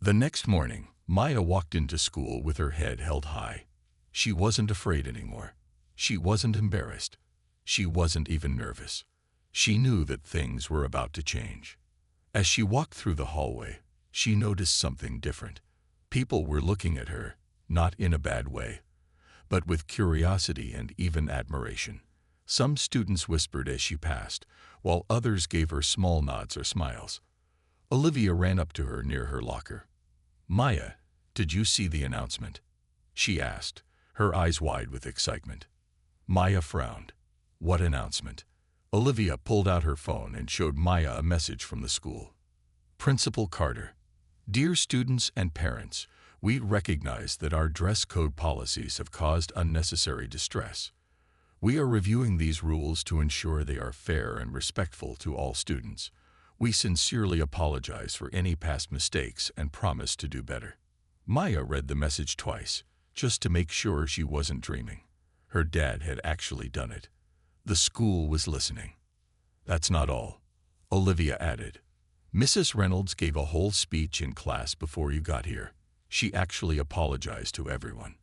The next morning, Maya walked into school with her head held high. She wasn't afraid anymore. She wasn't embarrassed. She wasn't even nervous. She knew that things were about to change. As she walked through the hallway, she noticed something different. People were looking at her, not in a bad way, but with curiosity and even admiration. Some students whispered as she passed, while others gave her small nods or smiles. Olivia ran up to her near her locker. "Maya, did you see the announcement?" she asked, her eyes wide with excitement. Maya frowned. "What announcement?" Olivia pulled out her phone and showed Maya a message from the school. "Principal Carter, dear students and parents, we recognize that our dress code policies have caused unnecessary distress. We are reviewing these rules to ensure they are fair and respectful to all students. We sincerely apologize for any past mistakes and promise to do better." Maya read the message twice, just to make sure she wasn't dreaming. Her dad had actually done it. The school was listening. "That's not all," Olivia added. "Mrs. Reynolds gave a whole speech in class before you got here. She actually apologized to everyone.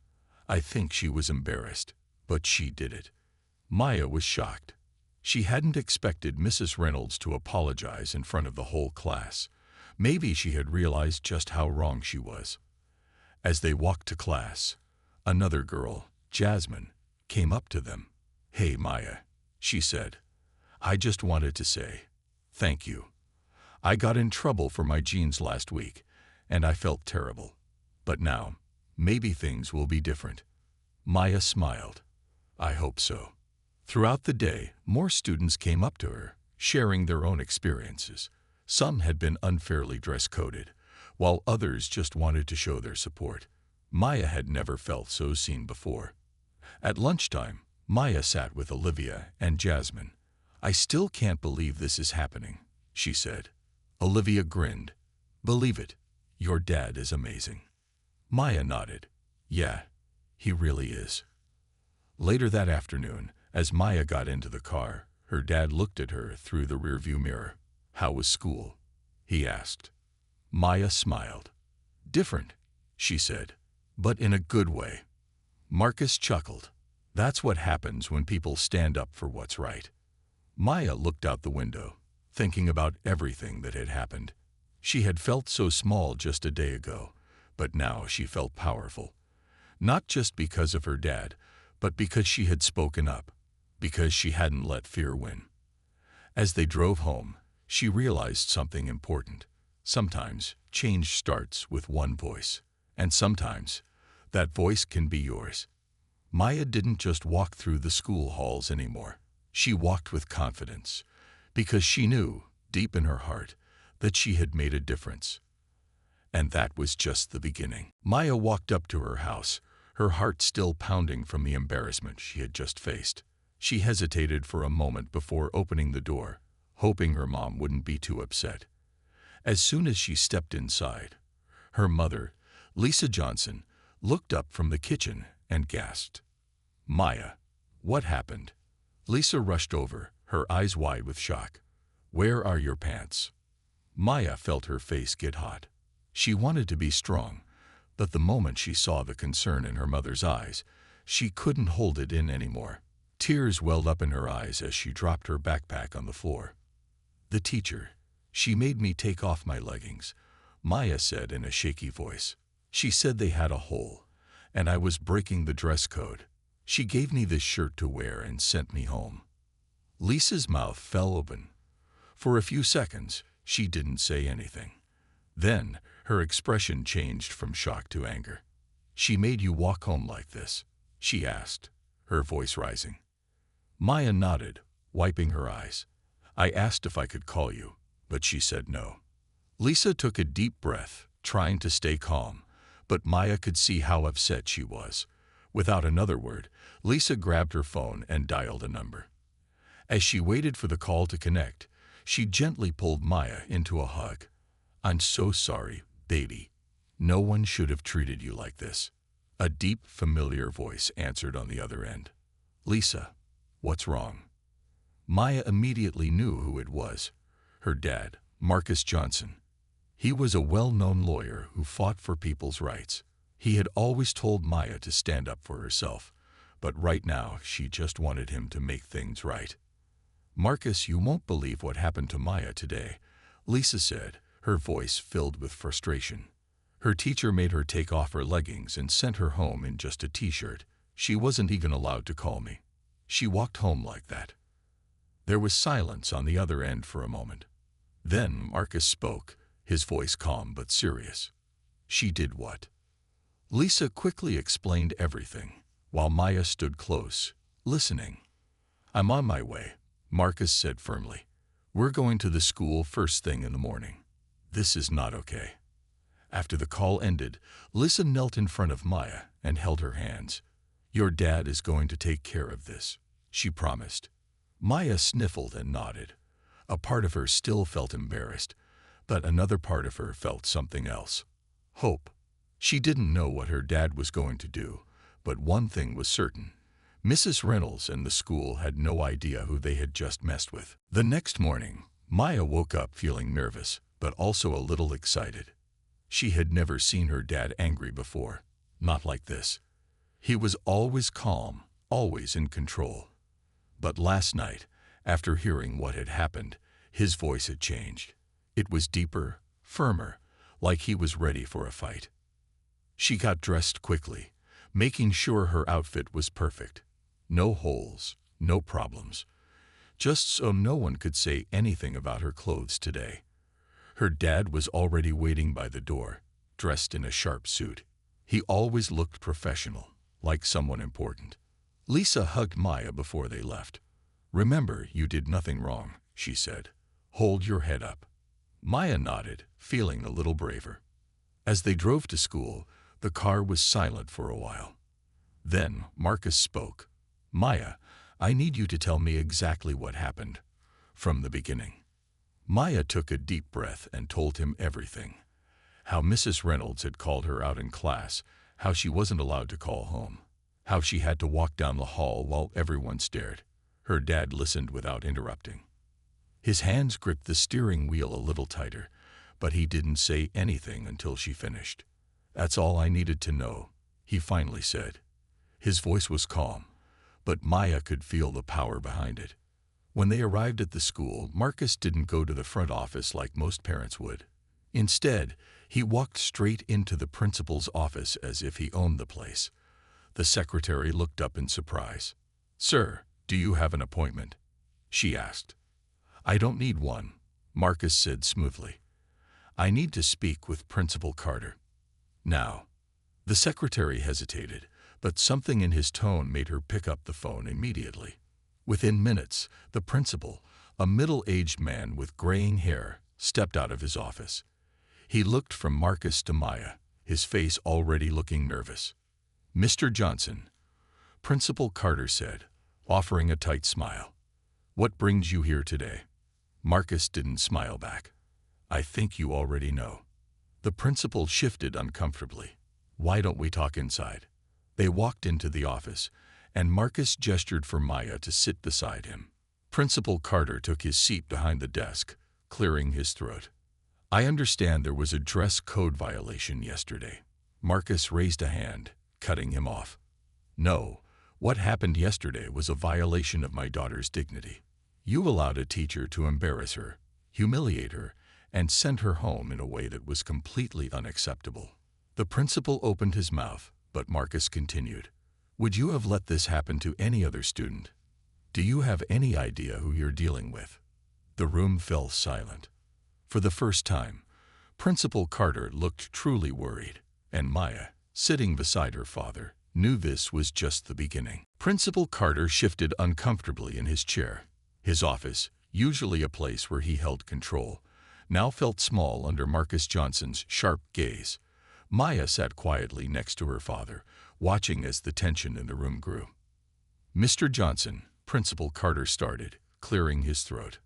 I think she was embarrassed, but she did it." Maya was shocked. She hadn't expected Mrs. Reynolds to apologize in front of the whole class. Maybe she had realized just how wrong she was. As they walked to class, another girl, Jasmine, came up to them. "Hey, Maya," she said. "I just wanted to say thank you. I got in trouble for my jeans last week, and I felt terrible. But now, maybe things will be different." Maya smiled. "I hope so." Throughout the day, more students came up to her, sharing their own experiences. Some had been unfairly dress-coded, while others just wanted to show their support. Maya had never felt so seen before. At lunchtime, Maya sat with Olivia and Jasmine. "I still can't believe this is happening," she said. Olivia grinned. "Believe it, your dad is amazing." Maya nodded. "Yeah, he really is." Later that afternoon, as Maya got into the car, her dad looked at her through the rearview mirror. "How was school?" he asked. Maya smiled. "Different," she said, "but in a good way." Marcus chuckled. "That's what happens when people stand up for what's right." Maya looked out the window, thinking about everything that had happened. She had felt so small just a day ago, but now she felt powerful. Not just because of her dad, but because she had spoken up, because she hadn't let fear win. As they drove home, she realized something important. Sometimes change starts with one voice, and sometimes that voice can be yours. Maya didn't just walk through the school halls anymore. She walked with confidence, because she knew, deep in her heart, that she had made a difference. And that was just the beginning. Maya walked up to her house, her heart still pounding from the embarrassment she had just faced. She hesitated for a moment before opening the door, hoping her mom wouldn't be too upset. As soon as she stepped inside, her mother, Lisa Johnson, looked up from the kitchen and gasped. "Maya, what happened?" Lisa rushed over, her eyes wide with shock. "Where are your pants?" Maya felt her face get hot. She wanted to be strong, but the moment she saw the concern in her mother's eyes, she couldn't hold it in anymore. Tears welled up in her eyes as she dropped her backpack on the floor. "The teacher, she made me take off my leggings," Maya said in a shaky voice. "She said they had a hole, and I was breaking the dress code. She gave me this shirt to wear and sent me home." Lisa's mouth fell open. For a few seconds, she didn't say anything. Then, her expression changed from shock to anger. "She made you walk home like this?" she asked, her voice rising. Maya nodded, wiping her eyes. "I asked if I could call you, but she said no." Lisa took a deep breath, trying to stay calm, but Maya could see how upset she was. Without another word, Lisa grabbed her phone and dialed a number. As she waited for the call to connect, she gently pulled Maya into a hug. "I'm so sorry, baby. No one should have treated you like this." A deep, familiar voice answered on the other end. "Lisa, what's wrong?" Maya immediately knew who it was. Her dad, Marcus Johnson. He was a well-known lawyer who fought for people's rights. He had always told Maya to stand up for herself, but right now she just wanted him to make things right. "Marcus, you won't believe what happened to Maya today," Lisa said, her voice filled with frustration. "Her teacher made her take off her leggings and sent her home in just a t-shirt. She wasn't even allowed to call me. She walked home like that." There was silence on the other end for a moment. Then Marcus spoke, his voice calm but serious. "She did what?" Lisa quickly explained everything, while Maya stood close, listening. "I'm on my way," Marcus said firmly. "We're going to the school first thing in the morning. This is not okay." After the call ended, Lisa knelt in front of Maya and held her hands. "Your dad is going to take care of this," she promised. Maya sniffled and nodded. A part of her still felt embarrassed, but another part of her felt something else. Hope. She didn't know what her dad was going to do, but one thing was certain. Mrs. Reynolds and the school had no idea who they had just messed with. The next morning, Maya woke up feeling nervous, but also a little excited. She had never seen her dad angry before, not like this. He was always calm, always in control. But last night, after hearing what had happened, his voice had changed. It was deeper, firmer, like he was ready for a fight. She got dressed quickly, making sure her outfit was perfect. No holes, no problems. Just so no one could say anything about her clothes today. Her dad was already waiting by the door, dressed in a sharp suit. He always looked professional, like someone important. Lisa hugged Maya before they left. "Remember, you did nothing wrong," she said. "Hold your head up." Maya nodded, feeling a little braver. As they drove to school, the car was silent for a while. Then Marcus spoke. "Maya, I need you to tell me exactly what happened, from the beginning." Maya took a deep breath and told him everything. How Mrs. Reynolds had called her out in class, how she wasn't allowed to call home, how she had to walk down the hall while everyone stared. Her dad listened without interrupting. His hands gripped the steering wheel a little tighter, but he didn't say anything until she finished. "That's all I needed to know," he finally said. His voice was calm, but Maya could feel the power behind it. When they arrived at the school, Marcus didn't go to the front office like most parents would. Instead, he walked straight into the principal's office as if he owned the place. The secretary looked up in surprise. "Sir, do you have an appointment?" she asked. "I don't need one," Marcus said smoothly. "I need to speak with Principal Carter." "Now." The secretary hesitated, but something in his tone made her pick up the phone immediately. Within minutes, the principal, a middle-aged man with graying hair, stepped out of his office. He looked from Marcus to Maya, his face already looking nervous. "Mr. Johnson," Principal Carter said, offering a tight smile. "What brings you here today?" Marcus didn't smile back. "I think you already know." The principal shifted uncomfortably. "Why don't we talk inside?" They walked into the office, and Marcus gestured for Maya to sit beside him. Principal Carter took his seat behind the desk, clearing his throat. "I understand there was a dress code violation yesterday." Marcus raised a hand, cutting him off. "No, what happened yesterday was a violation of my daughter's dignity. You allowed a teacher to embarrass her, humiliate her, and send her home in a way that was completely unacceptable." The principal opened his mouth, but Marcus continued. "Would you have let this happen to any other student? Do you have any idea who you're dealing with?" The room fell silent. For the first time, Principal Carter looked truly worried, and Maya, sitting beside her father, knew this was just the beginning. Principal Carter shifted uncomfortably in his chair. His office, usually a place where he held control, now felt small under Marcus Johnson's sharp gaze. Maya sat quietly next to her father, watching as the tension in the room grew. "Mr. Johnson," Principal Carter started, clearing his throat.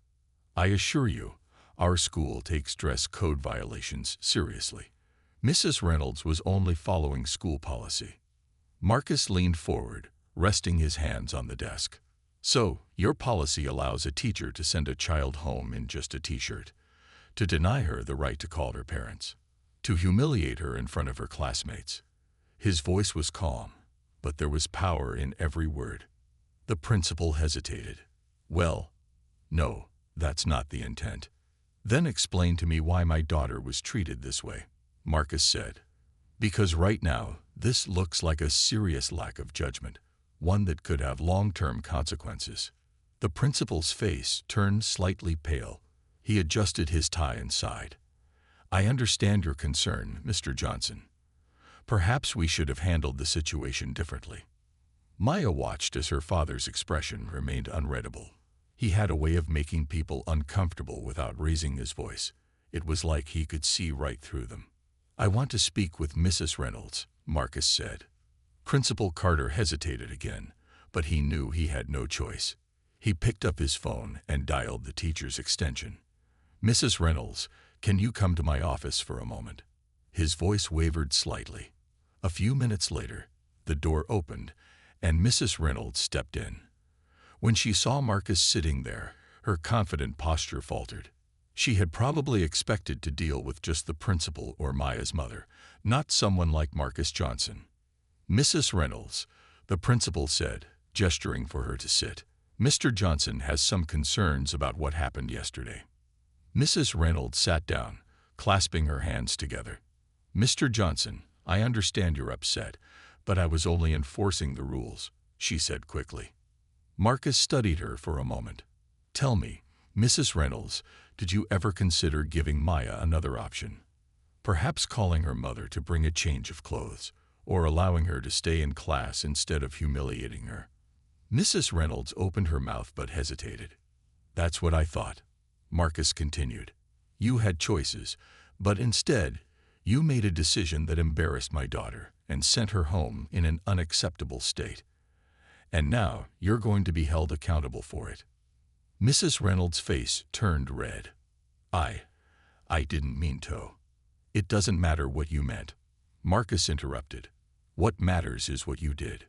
"I assure you, our school takes dress code violations seriously. Mrs. Reynolds was only following school policy." Marcus leaned forward, resting his hands on the desk. "So, your policy allows a teacher to send a child home in just a t-shirt. to deny her the right to call her parents, to humiliate her in front of her classmates. His voice was calm, but there was power in every word. The principal hesitated. "Well, no, that's not the intent." "Then explain to me why my daughter was treated this way," Marcus said. "Because right now, this looks like a serious lack of judgment, one that could have long-term consequences." The principal's face turned slightly pale. He adjusted his tie and sighed. "I understand your concern, Mr. Johnson. Perhaps we should have handled the situation differently." Maya watched as her father's expression remained unreadable. He had a way of making people uncomfortable without raising his voice. It was like he could see right through them. "I want to speak with Mrs. Reynolds," Marcus said. Principal Carter hesitated again, but he knew he had no choice. He picked up his phone and dialed the teacher's extension. "Mrs. Reynolds, can you come to my office for a moment?" His voice wavered slightly. A few minutes later, the door opened, and Mrs. Reynolds stepped in. When she saw Marcus sitting there, her confident posture faltered. She had probably expected to deal with just the principal or Maya's mother, not someone like Marcus Johnson. "Mrs. Reynolds," the principal said, gesturing for her to sit, "Mr. Johnson has some concerns about what happened yesterday." Mrs. Reynolds sat down, clasping her hands together. "Mr. Johnson, I understand you're upset, but I was only enforcing the rules," she said quickly. Marcus studied her for a moment. "Tell me, Mrs. Reynolds, did you ever consider giving Maya another option? Perhaps calling her mother to bring a change of clothes, or allowing her to stay in class instead of humiliating her?" Mrs. Reynolds opened her mouth but hesitated. "That's what I thought," Marcus continued. "You had choices, but instead, you made a decision that embarrassed my daughter and sent her home in an unacceptable state. And now you're going to be held accountable for it." Mrs. Reynolds' face turned red. I didn't mean to." "It doesn't matter what you meant," Marcus interrupted. "What matters is what you did."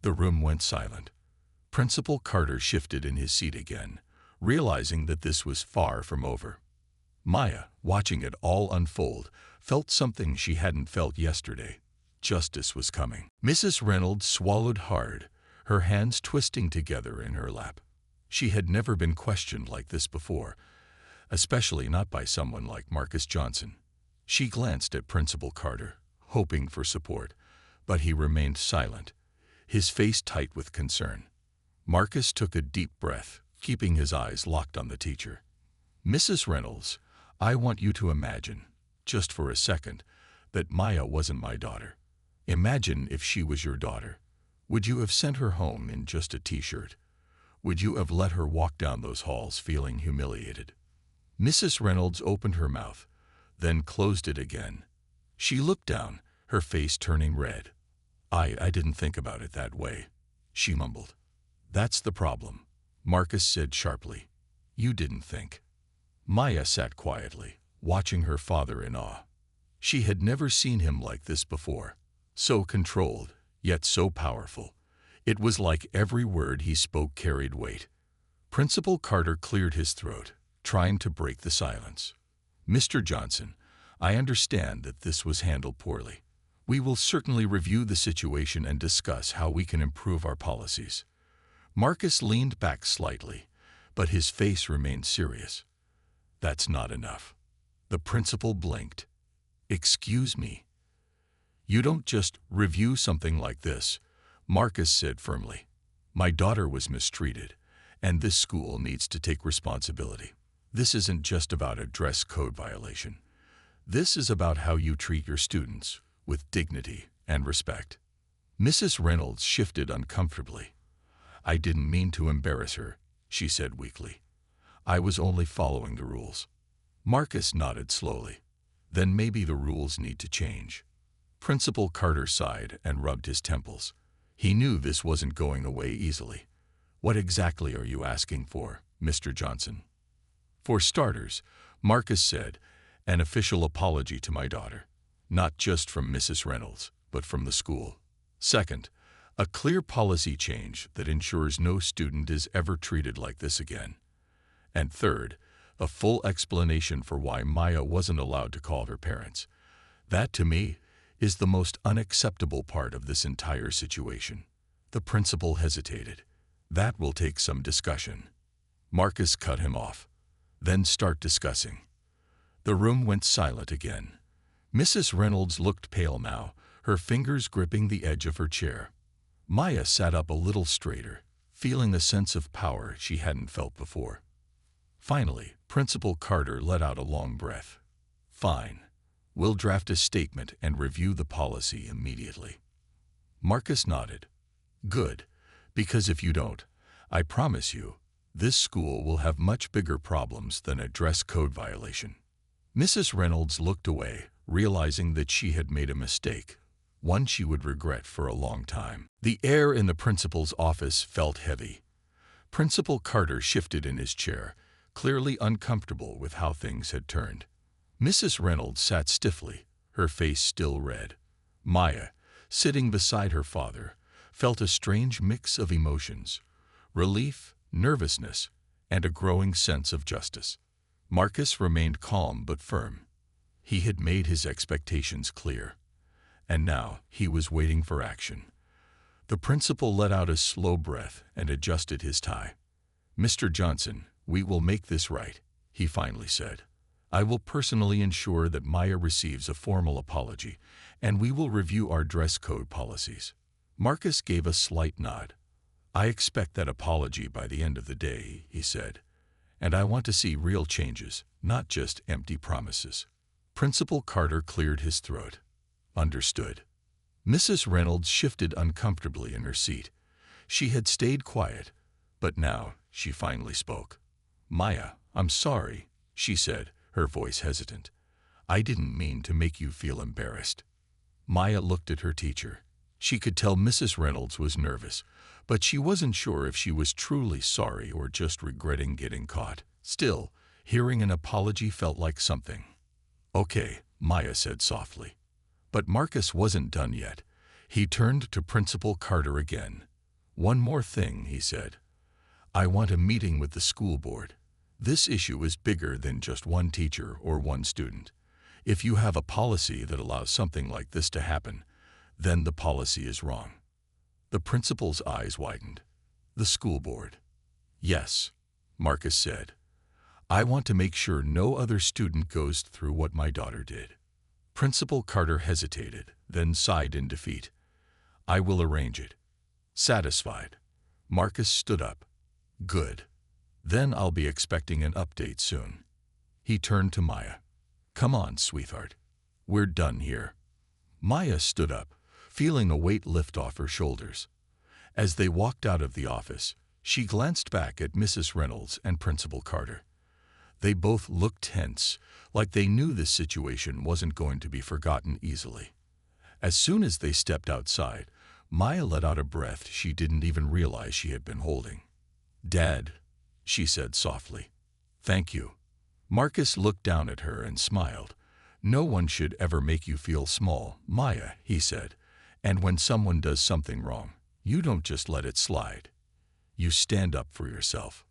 The room went silent. Principal Carter shifted in his seat again, realizing that this was far from over. Maya, watching it all unfold, felt something she hadn't felt yesterday. Justice was coming. Mrs. Reynolds swallowed hard, her hands twisting together in her lap. She had never been questioned like this before, especially not by someone like Marcus Johnson. She glanced at Principal Carter, hoping for support, but he remained silent, his face tight with concern. Marcus took a deep breath, keeping his eyes locked on the teacher. "Mrs. Reynolds, I want you to imagine, just for a second, that Maya wasn't my daughter. Imagine if she was your daughter. Would you have sent her home in just a t-shirt? Would you have let her walk down those halls feeling humiliated?" Mrs. Reynolds opened her mouth, then closed it again. She looked down, her face turning red. I didn't think about it that way," she mumbled. "That's the problem," Marcus said sharply. "You didn't think." Maya sat quietly, watching her father in awe. She had never seen him like this before, so controlled, yet so powerful. It was like every word he spoke carried weight. Principal Carter cleared his throat, trying to break the silence. "Mr. Johnson, I understand that this was handled poorly. We will certainly review the situation and discuss how we can improve our policies." Marcus leaned back slightly, but his face remained serious. "That's not enough." The principal blinked. "Excuse me." "You don't just review something like this," Marcus said firmly. "My daughter was mistreated, and this school needs to take responsibility. This isn't just about a dress code violation. This is about how you treat your students, with dignity and respect." Mrs. Reynolds shifted uncomfortably. "I didn't mean to embarrass her," she said weakly. "I was only following the rules." Marcus nodded slowly. "Then maybe the rules need to change." Principal Carter sighed and rubbed his temples. He knew this wasn't going away easily. "What exactly are you asking for, Mr. Johnson?" "For starters," Marcus said, "an official apology to my daughter. Not just from Mrs. Reynolds, but from the school. Second, a clear policy change that ensures no student is ever treated like this again. And third, a full explanation for why Maya wasn't allowed to call her parents. That, to me, is the most unacceptable part of this entire situation. The principal hesitated. That will take some discussion. Marcus cut him off. Then start discussing. The room went silent again. Mrs. Reynolds looked pale now, her fingers gripping the edge of her chair. Maya sat up a little straighter, feeling a sense of power she hadn't felt before. Finally, Principal Carter let out a long breath. Fine. We'll draft a statement and review the policy immediately. Marcus nodded. Good, because if you don't, I promise you, this school will have much bigger problems than a dress code violation. Mrs. Reynolds looked away, realizing that she had made a mistake, one she would regret for a long time. The air in the principal's office felt heavy. Principal Carter shifted in his chair, clearly uncomfortable with how things had turned. Mrs. Reynolds sat stiffly, her face still red. Maya, sitting beside her father, felt a strange mix of emotions: relief, nervousness, and a growing sense of justice. Marcus remained calm but firm. He had made his expectations clear, and now he was waiting for action. The principal let out a slow breath and adjusted his tie. "Mr. Johnson, we will make this right," he finally said. "I will personally ensure that Maya receives a formal apology, and we will review our dress code policies." Marcus gave a slight nod. "I expect that apology by the end of the day," he said. "And I want to see real changes, not just empty promises." Principal Carter cleared his throat. "Understood." Mrs. Reynolds shifted uncomfortably in her seat. She had stayed quiet, but now she finally spoke. "Maya, I'm sorry," she said, her voice hesitant. "I didn't mean to make you feel embarrassed." Maya looked at her teacher. She could tell Mrs. Reynolds was nervous, but she wasn't sure if she was truly sorry or just regretting getting caught. Still, hearing an apology felt like something. "Okay," Maya said softly. But Marcus wasn't done yet. He turned to Principal Carter again. "One more thing," he said. "I want a meeting with the school board. This issue is bigger than just one teacher or one student. If you have a policy that allows something like this to happen, then the policy is wrong." The principal's eyes widened. "The school board?" "Yes," Marcus said. "I want to make sure no other student goes through what my daughter did." Principal Carter hesitated, then sighed in defeat. "I will arrange it." Satisfied, Marcus stood up. "Good. Then I'll be expecting an update soon." He turned to Maya. "Come on, sweetheart. We're done here." Maya stood up, feeling a weight lift off her shoulders. As they walked out of the office, she glanced back at Mrs. Reynolds and Principal Carter. They both looked tense, like they knew this situation wasn't going to be forgotten easily. As soon as they stepped outside, Maya let out a breath she didn't even realize she had been holding. "Dad," she said softly. "Thank you." Marcus looked down at her and smiled. "No one should ever make you feel small, Maya," he said. "And when someone does something wrong, you don't just let it slide. You stand up for yourself."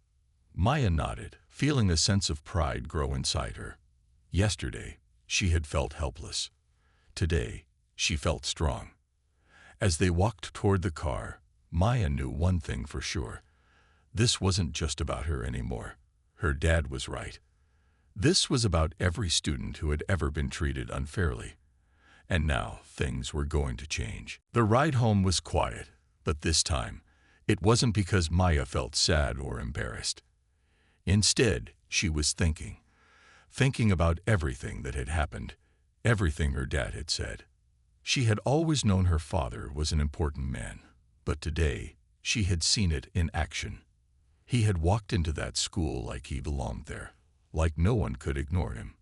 Maya nodded, feeling a sense of pride grow inside her. Yesterday, she had felt helpless. Today, she felt strong. As they walked toward the car, Maya knew one thing for sure. This wasn't just about her anymore. Her dad was right. This was about every student who had ever been treated unfairly. And now things were going to change. The ride home was quiet, but this time, it wasn't because Maya felt sad or embarrassed. Instead, she was thinking about everything that had happened, everything her dad had said. She had always known her father was an important man, but today she had seen it in action. He had walked into that school like he belonged there, like no one could ignore him.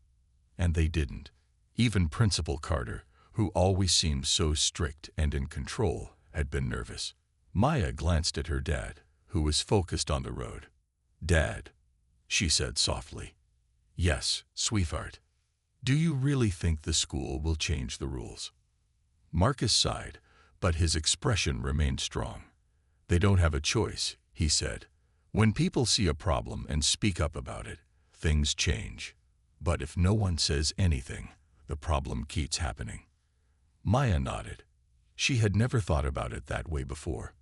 And they didn't. Even Principal Carter, who always seemed so strict and in control, had been nervous. Maya glanced at her dad, who was focused on the road. "Dad," she said softly. "Yes, sweetheart. Do you really think the school will change the rules?" Marcus sighed, but his expression remained strong. "They don't have a choice," he said. "When people see a problem and speak up about it, things change. But if no one says anything, the problem keeps happening. Maya nodded. She had never thought about it that way before.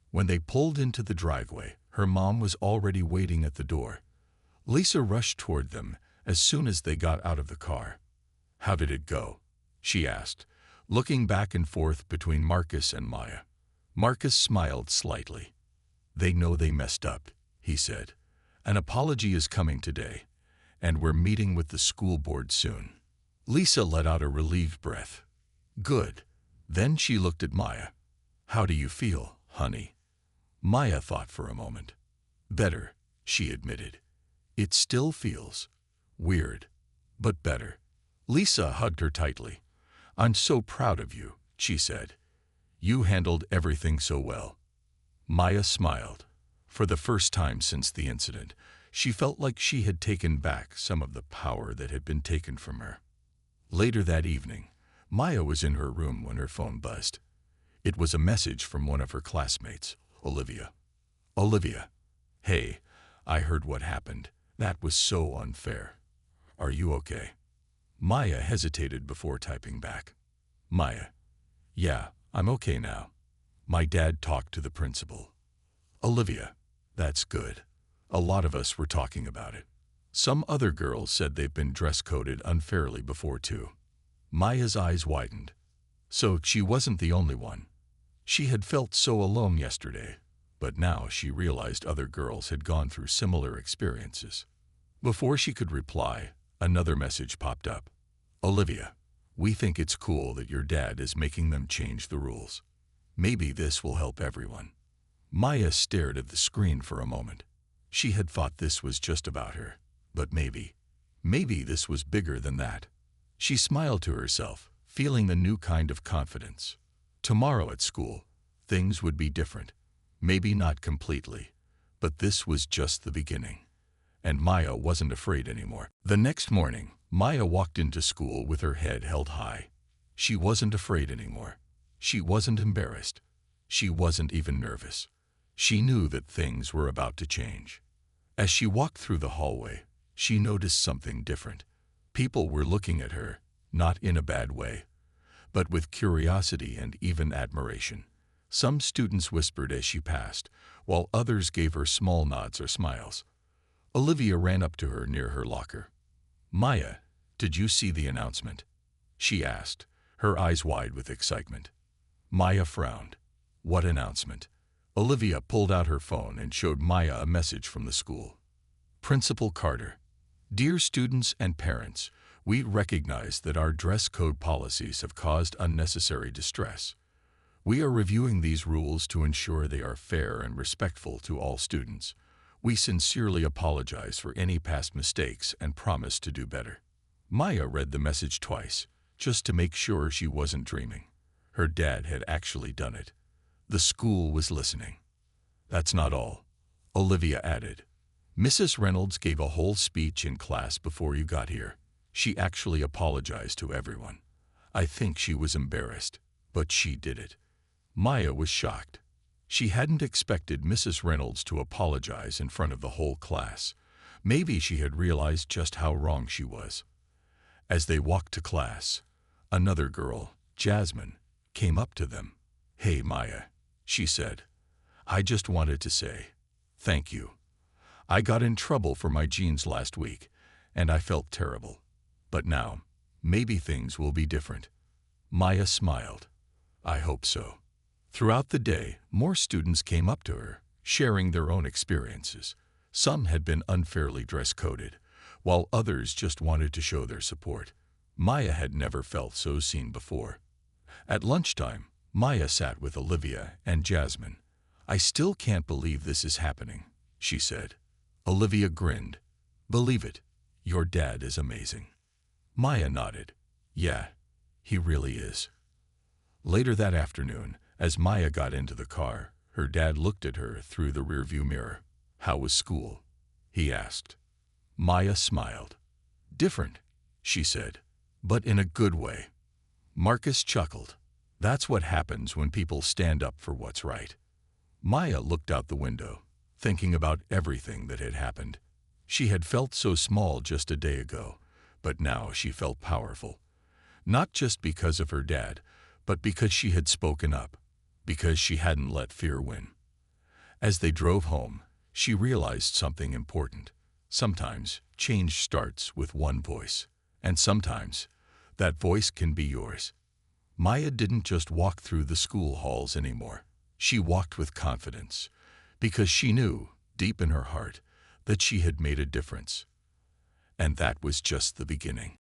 When they pulled into the driveway, her mom was already waiting at the door. Lisa rushed toward them as soon as they got out of the car. "How did it go?" she asked, looking back and forth between Marcus and Maya. Marcus smiled slightly. "They know they messed up," he said. "An apology is coming today, and we're meeting with the school board soon." Lisa let out a relieved breath. "Good." Then she looked at Maya. "How do you feel, honey?" Maya thought for a moment. "Better," she admitted. "It still feels weird, but better." Lisa hugged her tightly. "I'm so proud of you," she said. "You handled everything so well." Maya smiled. For the first time since the incident, she felt like she had taken back some of the power that had been taken from her. Later that evening, Maya was in her room when her phone buzzed. It was a message from one of her classmates, Olivia. "Olivia, hey, I heard what happened. That was so unfair. Are you okay?" Maya hesitated before typing back. "Maya, yeah, I'm okay now. My dad talked to the principal." "Olivia, that's good. A lot of us were talking about it. Some other girls said they've been dress-coded unfairly before too." Maya's eyes widened. So she wasn't the only one. She had felt so alone yesterday, but now she realized other girls had gone through similar experiences. Before she could reply, another message popped up. "Olivia, we think it's cool that your dad is making them change the rules. Maybe this will help everyone." Maya stared at the screen for a moment. She had thought this was just about her, but maybe this was bigger than that. She smiled to herself, feeling a new kind of confidence. Tomorrow at school, things would be different. Maybe not completely, but this was just the beginning. And Maya wasn't afraid anymore. The next morning, Maya walked into school with her head held high. She wasn't afraid anymore. She wasn't embarrassed. She wasn't even nervous. She knew that things were about to change. As she walked through the hallway, she noticed something different. People were looking at her, not in a bad way, but with curiosity and even admiration. Some students whispered as she passed, while others gave her small nods or smiles. Olivia ran up to her near her locker. "Maya, did you see the announcement?" she asked, her eyes wide with excitement. Maya frowned. "What announcement?" Olivia pulled out her phone and showed Maya a message from the school. "Principal Carter. Dear students and parents, we recognize that our dress code policies have caused unnecessary distress. We are reviewing these rules to ensure they are fair and respectful to all students. We sincerely apologize for any past mistakes and promise to do better." Maya read the message twice, just to make sure she wasn't dreaming. Her dad had actually done it. The school was listening. "That's not all," Olivia added. "Mrs. Reynolds gave a whole speech in class before you got here. She actually apologized to everyone. I think she was embarrassed, but she did it." Maya was shocked. She hadn't expected Mrs. Reynolds to apologize in front of the whole class. Maybe she had realized just how wrong she was. As they walked to class, another girl, Jasmine, came up to them. "Hey, Maya," she said. "I just wanted to say thank you. I got in trouble for my jeans last week, and I felt terrible. But now, maybe things will be different." Maya smiled. "I hope so." Throughout the day, more students came up to her, sharing their own experiences. Some had been unfairly dress-coded, while others just wanted to show their support. Maya had never felt so seen before. At lunchtime, Maya sat with Olivia and Jasmine. "I still can't believe this is happening," she said. Olivia grinned. "Believe it, your dad is amazing." Maya nodded. "Yeah, he really is." Later that afternoon, as Maya got into the car, her dad looked at her through the rearview mirror. "How was school?" he asked. Maya smiled. "Different," she said, "but in a good way." Marcus chuckled. "That's what happens when people stand up for what's right." Maya looked out the window, thinking about everything that had happened. She had felt so small just a day ago, but now she felt powerful. Not just because of her dad, but because she had spoken up, because she hadn't let fear win. As they drove home, she realized something important. Sometimes change starts with one voice, and sometimes that voice can be yours. Maya didn't just walk through the school halls anymore. She walked with confidence, because she knew, deep in her heart, that she had made a difference. And that was just the beginning.